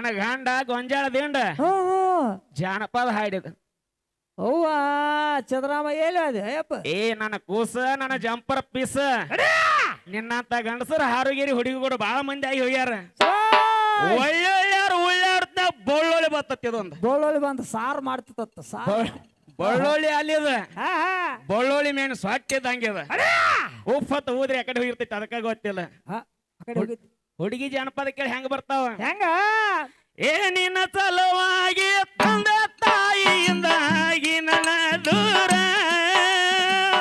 ನನ್ನ ಗಂಡ ಗೊಂಜಾಳ ದಿಂಡ ಜಾನಪದ ಹಾಡಿದ ಅವ್ವ ಚಂದ್ರಾಮ ಎಲ್ಲಿ ಅದೇ ಅಯ್ಯಪ್ಪ ಏ ನನ್ನ ಕೂಸ ನನ್ನ ಜಂಪರ್ ಪೀಸ ನಿನ್ನಂತ ಗಂಡಸರ ಹಾರುಗೇರಿ ಹುಡುಗಿ ಕೂಡ ಬಾಳ ಮಂದಿ ಆಗಿ ಹೋಗ್ಯಾರ ಒಳ್ಳೆಯಾರು ಒಳ್ಳೆಯಾರ್ದ ಬೊಳ್ಳೊಳ್ಳಿ ಬರ್ತತಿ ಅದೊಂದು ಬೊಳ್ಳೊಳ್ಳಿ ಬಂದು ಸಾರು ಮಾಡ್ತಿತ್ತ ಸಾರು ಬೊಳ್ಳೊಳ್ಳಿ ಅಲ್ಲಿದ ಬೊಳ್ಳೊಳ್ಳಿ ಮೇನ್ ಸೊಟ್ಟಿದ್ದಂಗಿದ ಉಪ್ಪತ್ತ ಊದ್ರಿ ಆ ಕಡೆ ಹೋಗಿರ್ತೈತಿ ಅದಕ್ಕ ಗೊತ್ತಿಲ್ಲ ಹುಡುಗಿ ಜನಪದ ಕೇಳಿ ಹೆಂಗ ಬರ್ತಾವ ಹೆಂಗ ಏ ನಿನ್ನ ಸಲುವಾಗಿ ತಂದೆ ತಾಯಿಯಿಂದ ಆಗಿ ನನ್ನ ದೂರ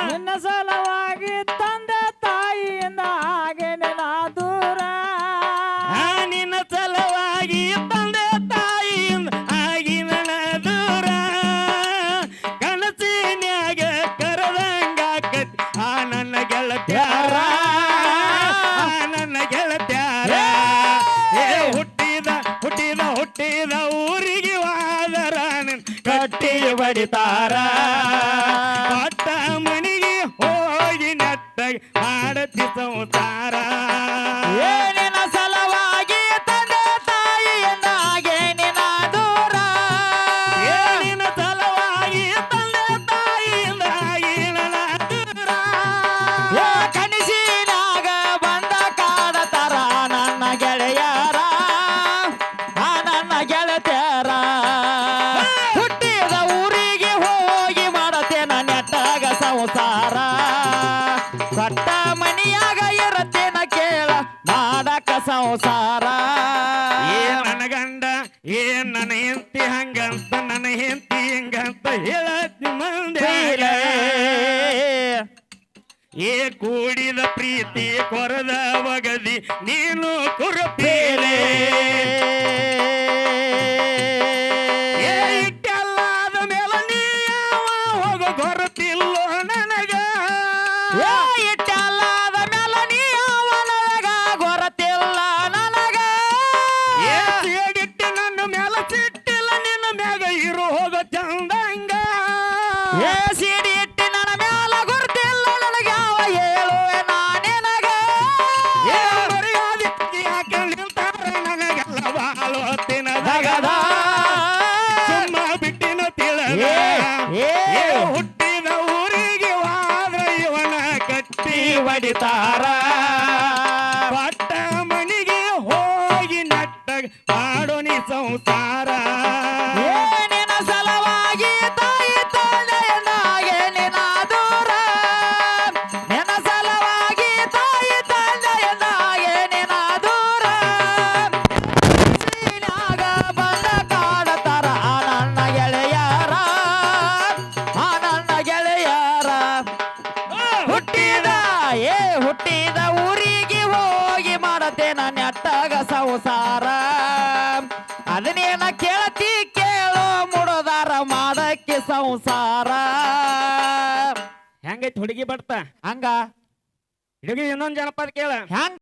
ನಿನ್ನ ಸಲುವಾಗಿ ತಂದೆ ತಾಯಿಯಿಂದ ಹಾಗೆ ನಿನ್ನ ದೂರ ನಿನ್ನ ಸಲುವಾಗಿ ತಂದೆ ತಾಯಿಯಿಂದ ಆಗಿ ನನ್ನ ದೂರ ಕನಸಿನ್ಯಾಗ ಕರದಂಗಾಕತಿ ಆ ನನ್ನ ಗೆಳತ್ಯಾರ ನನ್ನ ಗೆಳತ್ಯಾರ ಹುಟ್ಟಿದ ಊರಿಗೆ ವಾದರ ಕಟ್ಟಿ ಬಡಿತಾರ ಪಟ್ಟ ಮನಿಗೆ ಹೋಗಿ ನೆಟ್ಟಾಗಿ ಮಾಡತಿ ಸಂಸಾರ ಏನಿನ ಸಲುವಾಗಿ ತಂದೆ ತಾಯಿಯಿಂದ ಹಾಗೆ ನಿನ್ನ ದೂರ ಏನಿನ ಸಲುವಾಗಿ ತಂದೆ ತಾಯಿಯಿಂದ ಹಾಗೆ ನನ್ನ ದೂರ ಕನಸಿನಾಗ ಬಂದ ಕಾಡತಾರ ನನ್ನ ಗೆಳೆಯರ ನನ್ನ ಗೆಳತಿಯರ ಹುಟ್ಟಿದ ಊರಿಗೆ ಹೋಗಿ ಮಾಡತೇನ ನೆಟ್ಟಾಗ ಸಂಸಾರ ಕಟ್ಟ ಮನಿಯಾಗ ಇರತ್ತೇನ ಕೇಳ ಮಾಡಕ ಸಂಸಾರ ಏ ನನ್ನ ಗಂಡ ಏ ನನ್ನ ಹೆಂಡತಿ ಹಂಗಂತ ನನ್ನ ಹೆಂಡತಿ ಹಿಂಗಂತ ಹೇಳತ್ತಿ ಮಂದಿ ಏ ಕೂಡಿದ ಪ್ರೀತಿ ಕೊರದ ಒಗದಿ ನೀನು ಕುರುಪೇಲೆ ಏ ಇಟ್ಟಲ್ಲಾದ ಮೇಲೆ ನೀ ಹೋಗೋ ಗೊರತಿಲ್ಲೋ ನನಗ ಇಟ್ಟಲ್ಲಾದ ಮೇಲೆ ನೀ ಅವನಗ ಗೊರತಿಲ್ಲ ನನಗ ಏ ಸೇಡಿಟ್ಟು ನನ್ನ ಮೇಲೆ ಸಿಟ್ಟಿಲ್ಲ ನಿನ್ನ ಮ್ಯಾಗ ಇರು ಹೋಗೋ ಚಂದಂಗ ಏ ಸಿಡಿ ಇಟ್ಟಿ ನನ್ನ ಮ್ಯಾಲ ಗುರ್ತಿಲ್ಲ ನನಗ ಯಾವ ಹೇಳುವೆ ನಾನೆನಗ ಏ ಮರ್ಯಾದೆ ಯಾಕೆ ನಿಲ್ತಾರ ನನಗೆಲ್ಲ ಬಾಳು ತಿನ್ನದಗದ ಸುಮ್ಮ ಬಿಟ್ಟಿನ ತಿಳದ ಏ ಹುಟ್ಟಿದ ಊರಿಗೆ ವಾದ ಇವನ ಕಟ್ಟಿ ಬಡಿತಾರ ಪಟ್ಟ ಮನಿಗೆ ಹೋಗಿ ನೆಟ್ಟಾಗ ಮಾಡೋ ನೀ ಸಂಸಾರ ಏನಿನ ಸಲುವಾಗಿ ತಾಯಿ ತಂದೆಯನ್ನಾಗೆ ನಿನ್ನ ದೂರ ನಿನ್ನ ಸಲುವಾಗಿ ತಾಯಿ ತಂದೆಯನ್ನಾಗೆ ನಿನ್ನ ದೂರ ಕನಸಿನ್ಯಾಗ ಬಂದ ಕಾಡತಾರ ಆ ನನ್ನ ಗೆಳೆಯರ ಆ ನನ್ನ ಗೆಳೆಯರ ಹುಟ್ಟಿದ ಊರಿಗೆ ಹೋಗಿ ಮಾಡತೇನ ನೆಟ್ಟಾಗ ಸಂಸಾರ ಅದನ್ನೇನ ಕೇಳತಿ ಕೇಳೋ ಮುಡದಾರ ಮಾಡಕ್ಕೆ ಸಂಸಾರ ಹೆಂಗೈತಿ ಹುಡುಗಿ ಬರ್ತಾ ಹಂಗ ಹುಡುಗಿ ಇನ್ನೊಂದ್ ಜನಪದ ಕೇಳ ಹೆಂಗ